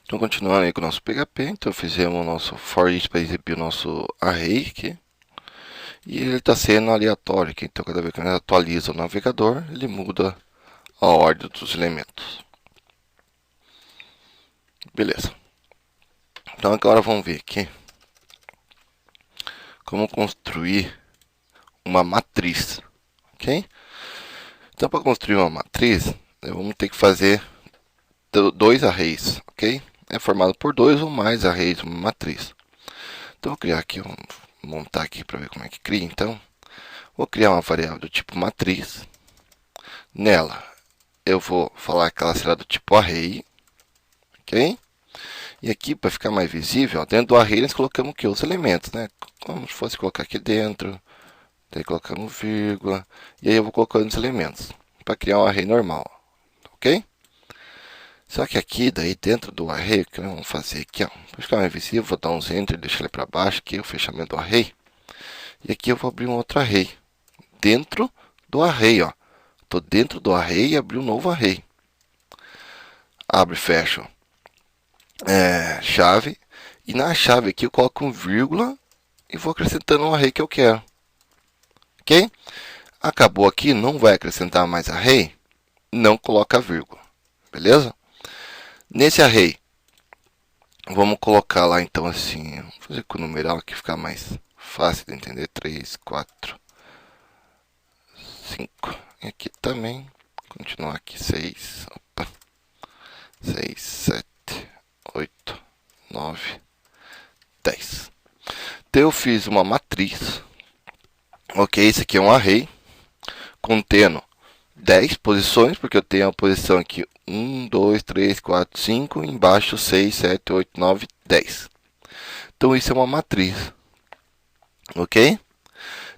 Então, continuando aí com o nosso PHP, então fizemos o nosso for each para exibir o nosso array aqui. E ele está sendo aleatório aqui, então cada vez que a gente atualiza o navegador, ele muda a ordem dos elementos. Beleza. Então agora vamos ver aqui como construir uma matriz, ok? Então para construir uma matriz, vamos ter que fazer dois arrays, ok? É formado por dois ou mais arrays, uma matriz. Então vou criar aqui, vamos montar aqui para ver como é que cria. Então vou criar uma variável do tipo matriz. Nela eu vou falar que ela será do tipo array, ok? E aqui, para ficar mais visível, ó, dentro do array nós colocamos aqui os elementos, né? Como se fosse colocar aqui dentro, daí colocamos vírgula, e aí eu vou colocando os elementos, para criar um array normal, ok? Só que aqui, daí dentro do array, o que nós vamos fazer aqui, ó, para ficar mais visível, vou dar uns enter, deixar ele para baixo, aqui o fechamento do array, e aqui eu vou abrir um outro array, dentro do array, ó. Estou dentro do array e abri um novo array. Abre e fecha chave. E na chave aqui eu coloco um vírgula e vou acrescentando um array que eu quero. Ok? Acabou aqui, não vai acrescentar mais array, não coloca vírgula. Beleza? Nesse array, vamos colocar lá então assim, vamos fazer com o numeral aqui ficar mais fácil de entender. 3, 4, 5. E aqui também, continuar aqui 6, opa, 6, 7, 8, 9, 10. Então eu fiz uma matriz, ok? Esse aqui é um array contendo 10 posições, porque eu tenho a posição aqui 1, 2, 3, 4, 5, embaixo 6, 7, 8, 9, 10. Então isso é uma matriz, ok?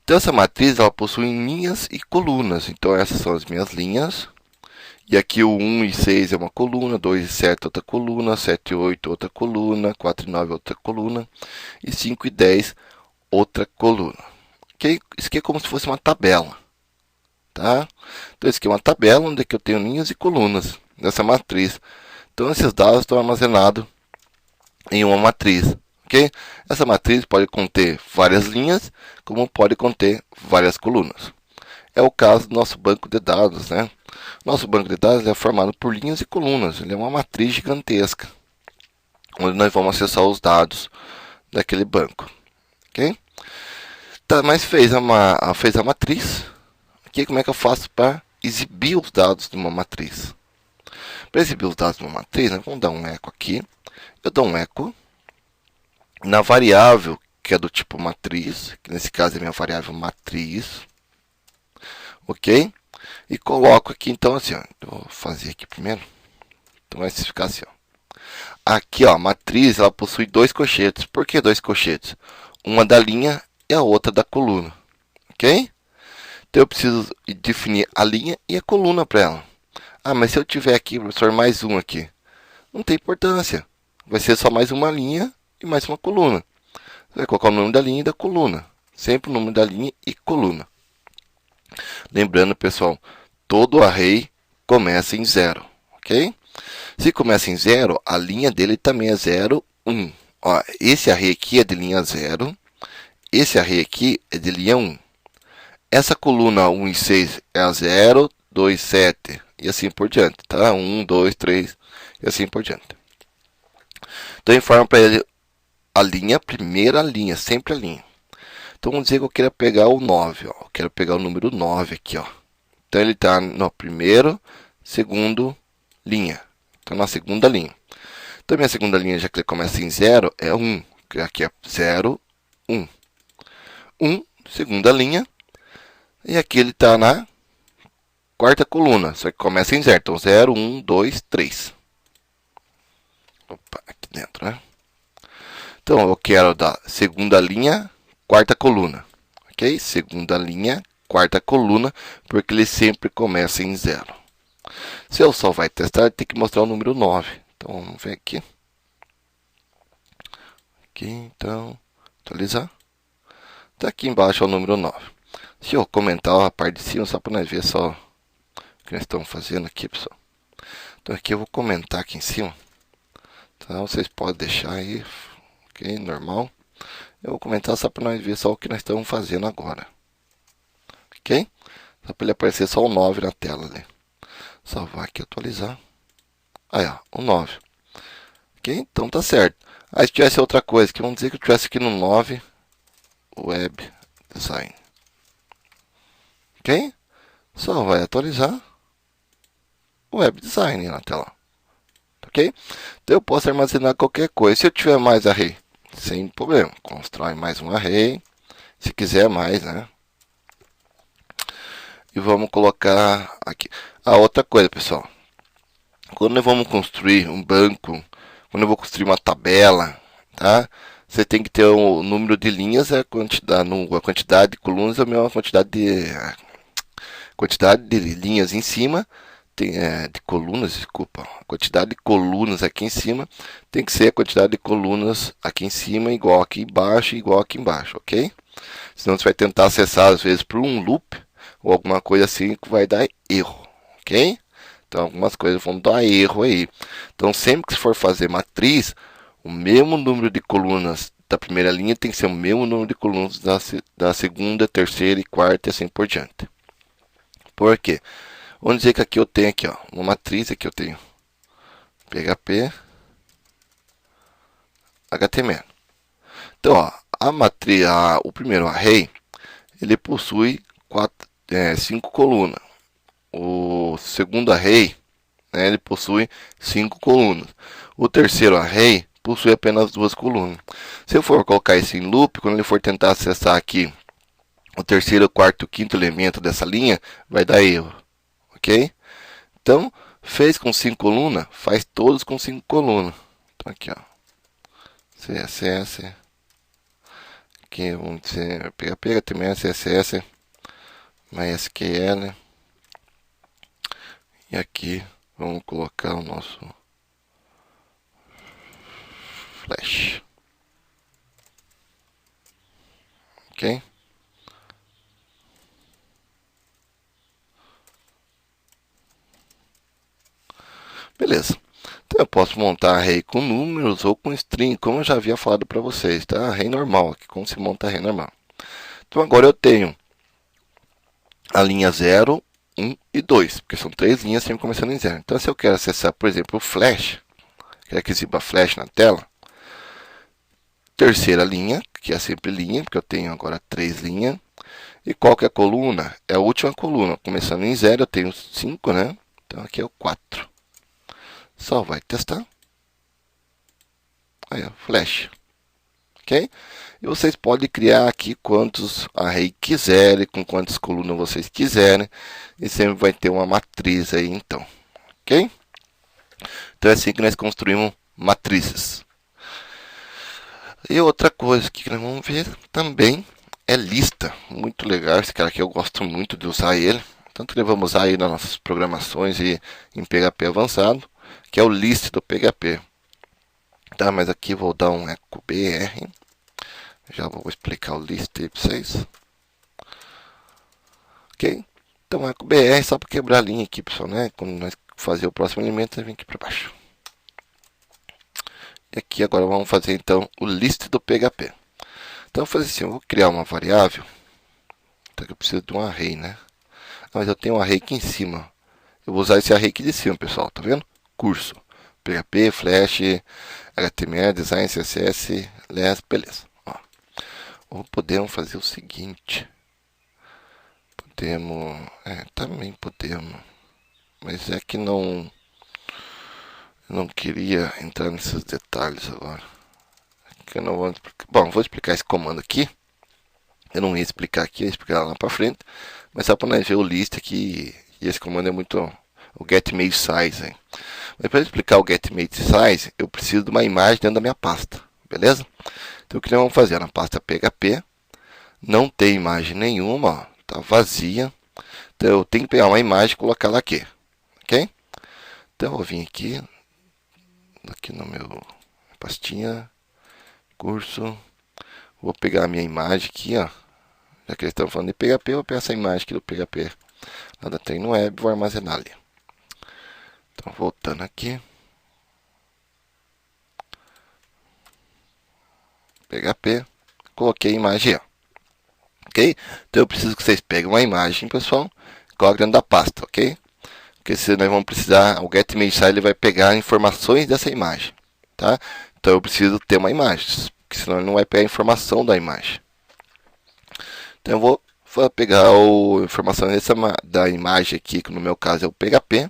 Então essa matriz ela possui linhas e colunas, então essas são as minhas linhas. E aqui o 1 e 6 é uma coluna, 2 e 7 outra coluna, 7 e 8 outra coluna, 4 e 9 outra coluna, e 5 e 10 outra coluna. Okay? Isso aqui é como se fosse uma tabela. Tá? Então, isso aqui é uma tabela onde eu tenho linhas e colunas dessa matriz. Então, esses dados estão armazenados em uma matriz. Okay? Essa matriz pode conter várias linhas, como pode conter várias colunas. É o caso do nosso banco de dados, né? Nosso banco de dados é formado por linhas e colunas. Ele é uma matriz gigantesca, onde nós vamos acessar os dados daquele banco. Ok? Tá, mas fez a matriz. Aqui, como é que eu faço para exibir os dados de uma matriz? Para exibir os dados de uma matriz, nós vamos dar um eco aqui. Eu dou um eco na variável que é do tipo matriz, que nesse caso é minha variável matriz. Ok? E coloco aqui, então, assim, ó, eu vou fazer aqui primeiro. Então, vai ficar assim, ó. Aqui, ó, a matriz, ela possui dois colchetes. Por que dois colchetes? Uma da linha e a outra da coluna. Ok? Então, eu preciso definir a linha e a coluna para ela. Ah, mas se eu tiver aqui, professor, mais um aqui. Não tem importância. Vai ser só mais uma linha e mais uma coluna. Você vai colocar o nome da linha e da coluna. Sempre o nome da linha e coluna. Lembrando, pessoal, todo array começa em 0, ok? Se começa em 0, a linha dele também é 0, 1. Ó, esse array aqui é de linha 0, esse array aqui é de linha 1. Essa coluna 1 e 6 é a 0, 2, 7 e assim por diante, tá? 1, 2, 3 e assim por diante. Então, informa para ele a linha, a primeira linha, sempre a linha. Então, vamos dizer que eu quero pegar o 9, ó. Eu quero pegar o número 9 aqui, ó. Então, ele está no primeiro, segundo linha. Então, na segunda linha. Então, minha segunda linha, já que ele começa em 0, é 1. Aqui é 0, 1. 1, segunda linha. E aqui ele está na quarta coluna, só que começa em 0. Então, 0, 1, 2, 3. Opa, aqui dentro, né? Então, eu quero da segunda linha, quarta coluna. Ok? Segunda linha, quarta coluna, porque ele sempre começa em 0. Se eu só vai testar, tem que mostrar o número 9. Então, vamos ver aqui. Aqui, então, atualizar. Está aqui embaixo é o número 9. Se eu comentar a parte de cima, só para nós ver só o que nós estamos fazendo aqui, pessoal. Então, aqui eu vou comentar aqui em cima. Então vocês podem deixar aí, ok? Normal. Eu vou comentar só para nós ver só o que nós estamos fazendo agora. Ok? Só para ele aparecer só o 9 na tela ali. Salvar aqui e atualizar. Aí, ó, o 9. Ok? Então tá certo. Aí se tivesse outra coisa, que vamos dizer que eu tivesse aqui no 9, Web Design. Ok? Só vai atualizar o Web Design na tela. Ok? Então eu posso armazenar qualquer coisa. Se eu tiver mais array, sem problema. Constrói mais um array. Se quiser mais, né? E vamos colocar aqui. A outra coisa, pessoal. Quando nós vamos construir um banco, quando eu vou construir uma tabela, tá? Você tem que ter o número de linhas, a quantidade de colunas é a mesma quantidade de linhas em cima, de colunas, desculpa. A quantidade de colunas aqui em cima tem que ser a quantidade de colunas aqui em cima igual aqui embaixo, igual aqui embaixo, ok? Senão você vai tentar acessar às vezes por um loop ou alguma coisa assim que vai dar erro, ok? Então algumas coisas vão dar erro aí. Então sempre que for fazer matriz, o mesmo número de colunas da primeira linha tem que ser o mesmo número de colunas da segunda, terceira e quarta e assim por diante. Por quê? Vamos dizer que aqui eu tenho aqui, ó, uma matriz, aqui eu tenho PHP, HTML. Então, ó, a matriz, o primeiro array, ele possui 5 colunas. O segundo array, né, ele possui 5 colunas. O terceiro array possui apenas 2 colunas. Se eu for colocar isso em loop, quando ele for tentar acessar aqui o terceiro, quarto, quinto elemento dessa linha, vai dar erro, ok? Então, fez com 5 colunas, faz todos com 5 colunas. Então aqui, ó, CSS, aqui vamos dizer PHP, HTML, CSS, MySQL, e aqui vamos colocar o nosso Flash, ok? Beleza. Então eu posso montar array com números ou com string, como eu já havia falado para vocês, tá? Array normal, aqui como se monta array normal. Então agora eu tenho a linha 0, 1 e 2, porque são 3 linhas sempre começando em 0. Então se eu quero acessar, por exemplo, o Flash, quero que exiba Flash na tela, terceira linha, que é sempre linha, porque eu tenho agora 3 linhas. E qual que é a coluna? É a última coluna. Começando em 0, eu tenho 5, né? Então aqui é o 4. Só vai testar. Aí, ó, Flash. Ok? E vocês podem criar aqui quantos array quiserem, com quantas colunas vocês quiserem. E sempre vai ter uma matriz aí, então. Ok? Então é assim que nós construímos matrizes. E outra coisa que nós vamos ver também é lista. Muito legal, esse cara aqui eu gosto muito de usar ele. Tanto que nós vamos usar aí nas nossas programações e em PHP avançado, que é o list do PHP. Tá, mas aqui vou dar um echo BR. Já vou explicar o list aí para vocês. Ok? Então echo BR só para quebrar a linha aqui, pessoal, né? Quando nós fazer o próximo elemento, nós vem aqui para baixo. E aqui agora vamos fazer então o list do PHP. Então eu vou fazer assim, eu vou criar uma variável. Então eu preciso de um array, né? Mas eu tenho um array aqui em cima. Eu vou usar esse array aqui de cima, pessoal, tá vendo? Curso. PHP, Flash, HTML, Design, CSS, LESS, beleza. Ó. Ou podemos fazer o seguinte. Podemos... também podemos. Mas é que não... Eu não queria entrar nesses detalhes agora. Que eu não vou explicar. Bom, vou explicar esse comando aqui. Eu não ia explicar aqui, ia explicar lá para frente. Mas só para nós ver o list aqui. E esse comando é muito... O getMageSize. Hein? Mas para explicar o getMageSize, eu preciso de uma imagem dentro da minha pasta. Beleza? Então o que nós vamos fazer? Na pasta PHP. Não tem imagem nenhuma. Ó, tá vazia. Então eu tenho que pegar uma imagem e colocar ela aqui. Ok? Então eu vou vir aqui. Aqui no meu pastinha. Curso. Vou pegar a minha imagem aqui, ó. Já que eles estão falando de PHP, eu vou pegar essa imagem aqui do PHP lá da Treino Web e vou armazenar ali. Então, voltando aqui. PHP, coloquei a imagem aí, ok? Então eu preciso que vocês peguem uma imagem, pessoal, coloquem dentro da pasta, ok? Porque se nós vamos precisar, o getImageSize ele vai pegar informações dessa imagem, tá? Então eu preciso ter uma imagem, porque senão ele não vai pegar a informação da imagem. Então eu vou pegar a informação da imagem aqui, que no meu caso é o PHP,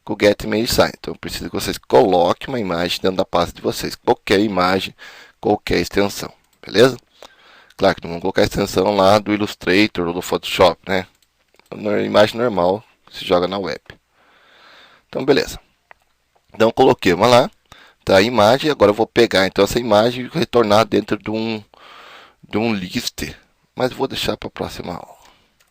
com o getImageSize. Então eu preciso que vocês coloquem uma imagem dentro da pasta de vocês, qualquer imagem, qualquer extensão, beleza? Claro que não vamos colocar a extensão lá do Illustrator ou do Photoshop, né? A imagem normal se joga na web. Então beleza. Então coloquei uma lá, tá a imagem. Agora eu vou pegar então essa imagem e retornar dentro de um list, mas vou deixar para a próxima aula.